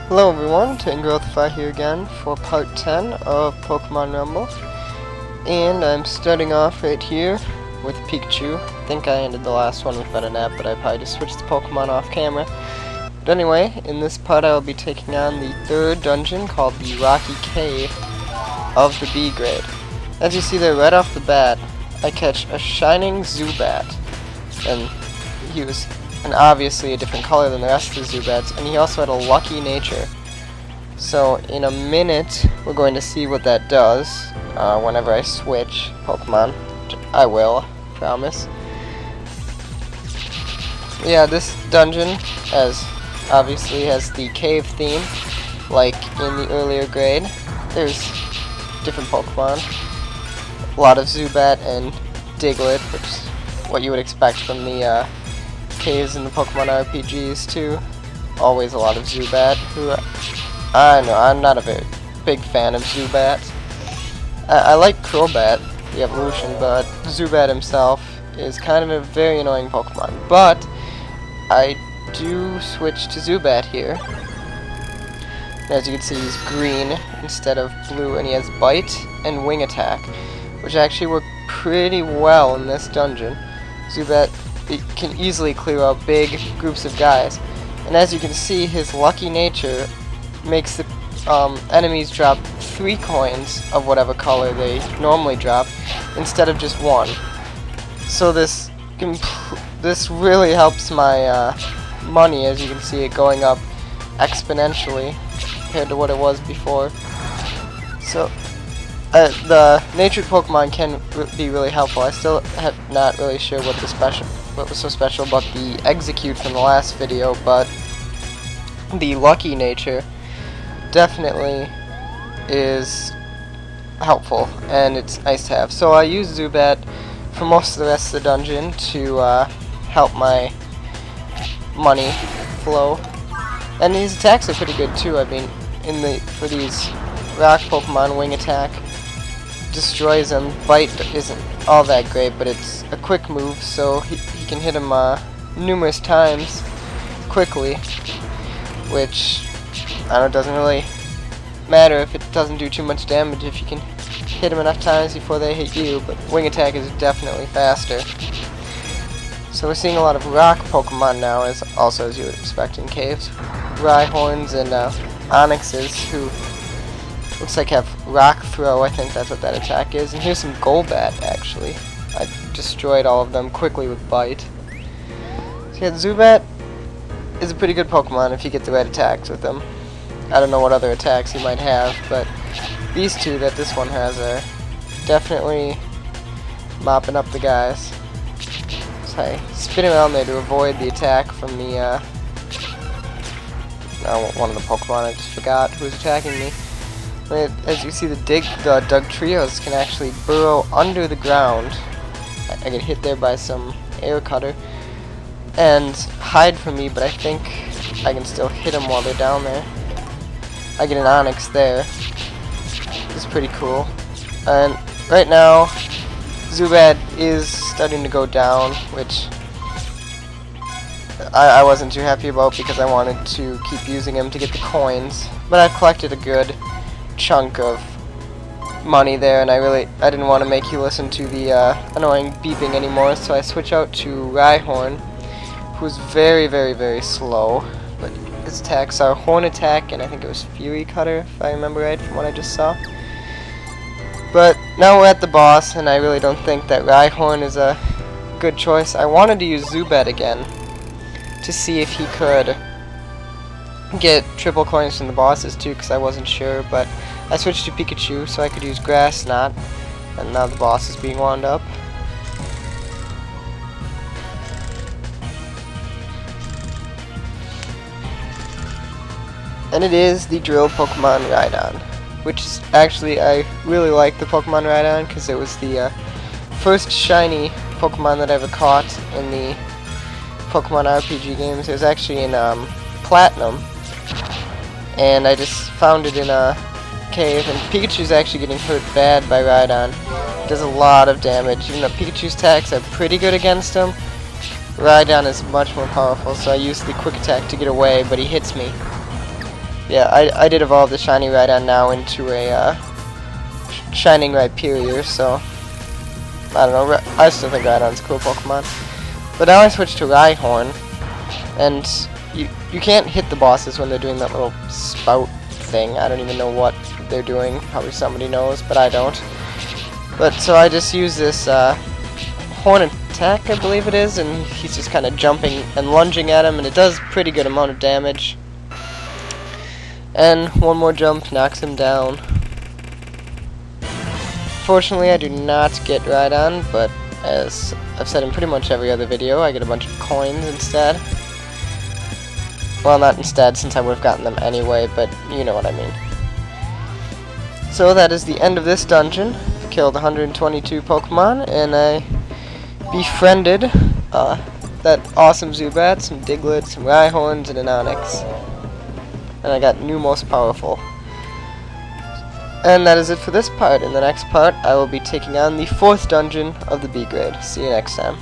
Hello everyone, Growthify here again for part 10 of Pokemon Rumble. And I'm starting off right here with Pikachu. I think I ended the last one with Venonat, but I probably just switched the Pokemon off camera. But anyway, in this part I will be taking on the third dungeon called the Rocky Cave of the B grade. As you see there right off the bat, I catch a shining Zubat. And he was obviously a different color than the rest of the Zubats, and he also had a lucky nature. So in a minute we're going to see what that does whenever I switch Pokemon. I will, promise. Yeah, this dungeon obviously has the cave theme, like in the earlier grade. There's different Pokemon, a lot of Zubat and Diglett, which is what you would expect from the caves in the Pokemon RPGs too. Always a lot of Zubat, who I know I'm not a very big fan of Zubat. I like Crobat, the evolution, but Zubat himself is kind of a very annoying Pokemon. But I do switch to Zubat here. And as you can see, he's green instead of blue, and he has Bite and Wing Attack, which actually work pretty well in this dungeon. Zubat, it can easily clear out big groups of guys, and as you can see, his lucky nature makes the enemies drop 3 coins of whatever color they normally drop instead of just 1. So this really helps my money, as you can see it going up exponentially compared to what it was before. So the natured Pokemon can be really helpful. I still have not really sure what was so special about the Execute from the last video, but the lucky nature definitely is helpful, and it's nice to have. So I use Zubat for most of the rest of the dungeon to help my money flow, and his attacks are pretty good too. I mean, for these rock Pokemon, Wing Attack destroys them. Bite isn't all that great, but it's a quick move, so he can hit him numerous times quickly, which I don't know, doesn't really matter if it doesn't do too much damage if you can hit him enough times before they hit you, but Wing Attack is definitely faster. So we're seeing a lot of rock Pokemon now, as you would expect in caves. Rhyhorns and Onyxes, who looks like have Rock Throw. I think that's what that attack is. And here's some Golbat, actually. I destroyed all of them quickly with Bite. So yeah, Zubat is a pretty good Pokemon if you get the right attacks with him. I don't know what other attacks he might have, but these two that this one has are definitely mopping up the guys. So I spin around there to avoid the attack from the one of the Pokemon. I just forgot who was attacking me. As you see, the Dugtrios can actually burrow under the ground. I get hit there by some air cutter and hide from me, but I think I can still hit them while they're down there. I get an Onyx there. It's pretty cool. And right now, Zubat is starting to go down, which I wasn't too happy about because I wanted to keep using him to get the coins. But I've collected a good chunk of money there, and I didn't want to make you listen to the annoying beeping anymore, so I switch out to Rhyhorn, who's very, very, very slow, but his attacks are Horn Attack, and I think it was Fury Cutter, if I remember right from what I just saw. But now we're at the boss, and I really don't think that Rhyhorn is a good choice. I wanted to use Zubat again to see if he could get triple coins from the bosses too, because I wasn't sure, but I switched to Pikachu so I could use Grass Knot, and now the boss is being wound up. And it is the drill Pokemon Rhydon, which is actually, I really like the Pokemon Rhydon because it was the first shiny Pokemon that I ever caught in the Pokemon RPG games. It was actually in Platinum, and I just found it in a cave, and Pikachu's actually getting hurt bad by Rhydon. It does a lot of damage. Even though Pikachu's attacks are pretty good against him, Rhydon is much more powerful, so I use the quick attack to get away, but he hits me. yeah, I did evolve the shiny Rhydon now into a shining Rhyperior, so I don't know, I still think Rhydon's a cool Pokemon. But now I switch to Rhyhorn, and you can't hit the bosses when they're doing that little spout thing. I don't even know what they're doing, probably somebody knows, but I don't. But so I just use this Horn Attack, I believe it is, and he's just kind of jumping and lunging at him, and it does pretty good amount of damage. And one more jump knocks him down. Fortunately, I do not get Rhydon, but as I've said in pretty much every other video, I get a bunch of coins instead. Well, not instead, since I would have gotten them anyway, but you know what I mean. So that is the end of this dungeon. I've killed 122 Pokemon, and I befriended that awesome Zubat, some Diglett, some Rhyhorns, and an Onix. And I got new most powerful. And that is it for this part. In the next part, I will be taking on the 4th dungeon of the B grade. See you next time.